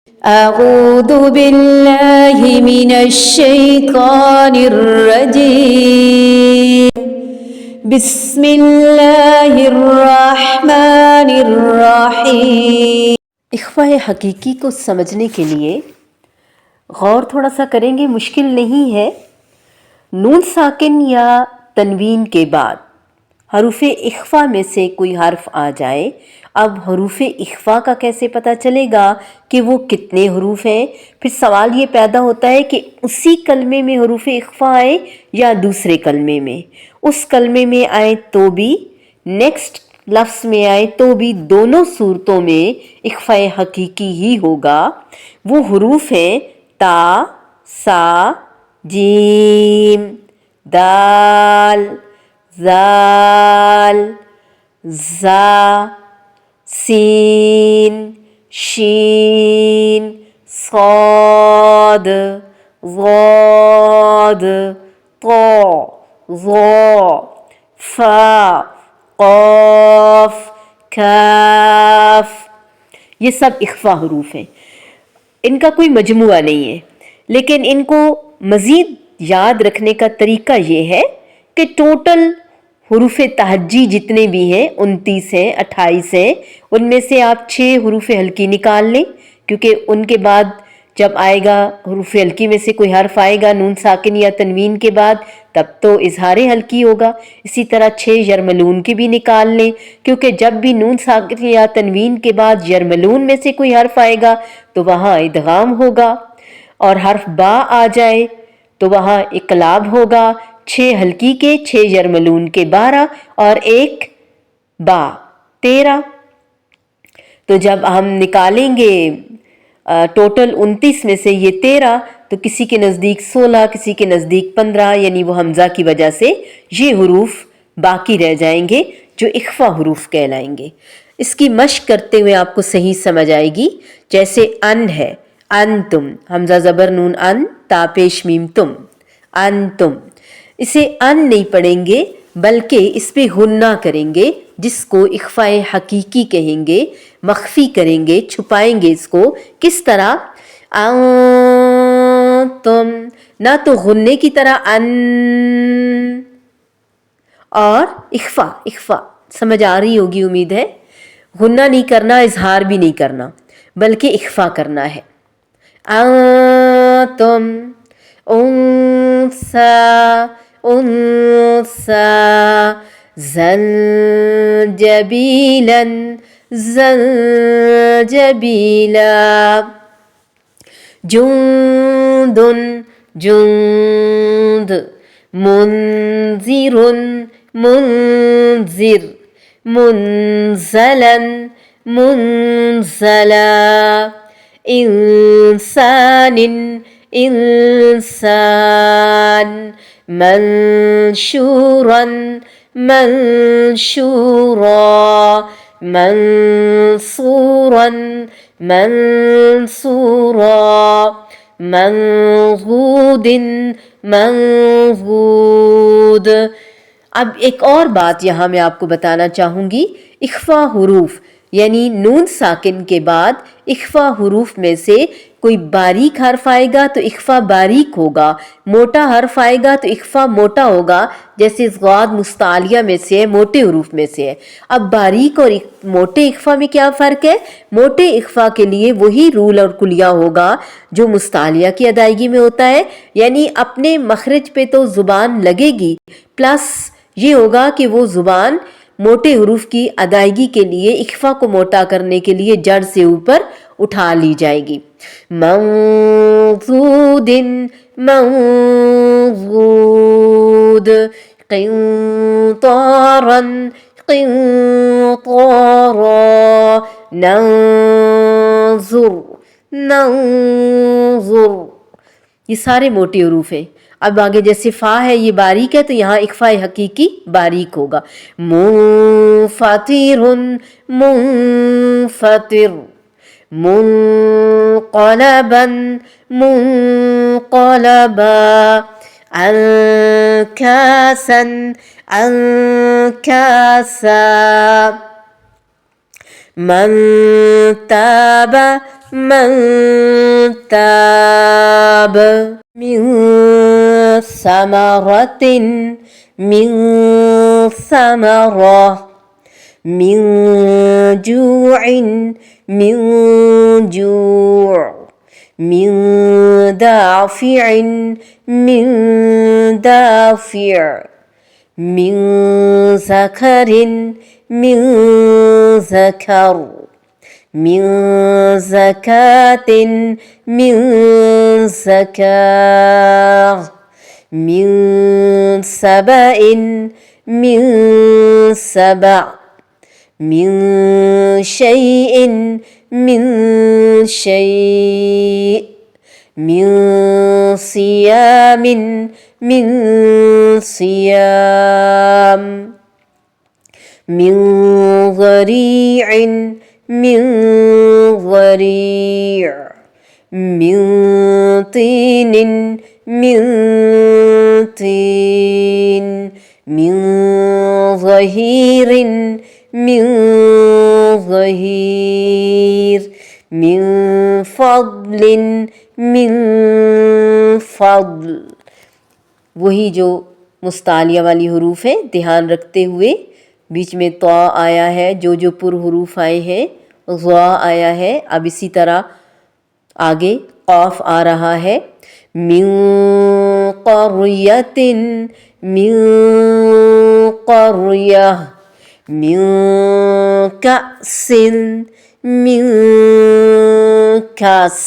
أعوذ بالله من الشيطان الرجيم بسم الله الرحمن الرحیم۔ اخفاء حقیقی کو سمجھنے کے لیے غور تھوڑا سا کریں گے، مشکل نہیں ہے۔ نون ساکن یا تنوین کے بعد حروف اخفاء میں سے کوئی حرف آ جائے، اب حروف اخفاء کا کیسے پتہ چلے گا کہ وہ کتنے حروف ہیں؟ پھر سوال یہ پیدا ہوتا ہے کہ اسی کلمے میں حروف اخفاء آئے یا دوسرے کلمے میں، اس کلمے میں آئے تو بھی، نیکسٹ لفظ میں آئے تو بھی، دونوں صورتوں میں اخفاء حقیقی ہی ہوگا۔ وہ حروف ہیں تا، سا، جیم، دال، زال، زا، سین، شین، صاد، ضاد، طا، ظا، فا، قاف، کاف، یہ سب اخفاء حروف ہیں۔ ان کا کوئی مجموعہ نہیں ہے، لیکن ان کو مزید یاد رکھنے کا طریقہ یہ ہے کہ ٹوٹل حروف تہجی جتنے بھی ہیں 29 ہیں، 28 ہیں، ان میں سے آپ 6 حروف ہلکی نکال لیں، کیونکہ ان کے بعد جب آئے گا حروف ہلکی میں سے کوئی حرف آئے گا نون ساکن یا تنوین کے بعد تب تو اظہار حلقی ہوگا۔ اسی طرح 6 یرملون کے بھی نکال لیں، کیونکہ جب بھی نون ساکن یا تنوین کے بعد یرملون میں سے کوئی حرف آئے گا تو وہاں ادغام ہوگا، اور حرف با آ جائے تو وہاں اقلاب ہوگا۔ 6 ہلکی کے، 6 یرملون کے 12 اور 1 با 13۔ تو جب ہم نکالیں گے ٹوٹل 29 میں سے یہ 13 تو کسی کے نزدیک 16، کسی کے نزدیک 15، یعنی وہ حمزہ کی وجہ سے یہ حروف باقی رہ جائیں گے جو اخفاء حروف کہلائیں گے۔ اس کی مشق کرتے ہوئے آپ کو صحیح سمجھ آئے گی۔ جیسے ان ہے، انتم، حمزہ زبر نون ان، تا پیش میم تم، انتم، اسے ان نہیں پڑھیں گے بلکہ اس پہ غنہ کریں گے، جس کو اخفاء حقیقی کہیں گے، مخفی کریں گے، چھپائیں گے اس کو۔ کس طرح؟ انتم، نہ تو غنے کی طرح ان، اور اخفاء سمجھ آ رہی ہوگی امید ہے۔ غنہ نہیں کرنا، اظہار بھی نہیں کرنا، بلکہ اخفاء کرنا ہے۔ انتم، انسا، انسا، زنجبیلا، زنجبیلا، جند، جند، منذر، منذر، منزلا، منزلا، انسان، انسان، منشورا، منشورا، منصورا، منصورا، منغود، منغود۔ اب ایک اور بات یہاں میں آپ کو بتانا چاہوں گی، اخفاء حروف یعنی نون ساکن کے بعد اخفاء حروف میں سے کوئی باریک حرف آئے گا تو اخفاء باریک ہوگا، موٹا حرف آئے گا تو اخفاء موٹا ہوگا، جیسے ضاد مستعلیہ میں سے ہے، موٹے حروف میں سے ہے۔ اب باریک اور موٹے اخفاء میں کیا فرق ہے؟ موٹے اخفاء کے لیے وہی رول اور کلیہ ہوگا جو مستعلیہ کی ادائیگی میں ہوتا ہے، یعنی اپنے مخرج پہ تو زبان لگے گی، پلس یہ ہوگا کہ وہ زبان موٹے حروف کی ادائیگی کے لیے اخفاء کو موٹا کرنے کے لیے جڑ سے اوپر اٹھا لی جائے گی۔ منضود، منضود، قنطارا، قنطارا، ننظر، ننظر، یہ سارے موٹے حروف ہیں۔ اب آگے جیسے فا ہے یہ باریک ہے تو یہاں اخفاء حقیقی باریک ہوگا۔ منفطر، منفطر، منقلبا، منقلبا، انکاسا، انکاسا، من تاب، من تاب من ثمرة من ثمرة من جوع من جوع من دافع من دافع من ذكر من ذكر من زكاة من زكاة من سبأ من سبأ من شيء من شيء من صيام من صيام من ضريع من ضريع من طين من طين من ظهير من ظهير من فضل من فضل. وہی جو مستعلیہ والی حروف ہیں دھیان رکھتے ہوئے بیچ میں تو آیا ہے، جو پر حروف آئے ہیں غا آیا ہے. اب اسی طرح آگے قاف آ رہا ہے. من قریۃ من قریہ من کأس من کأس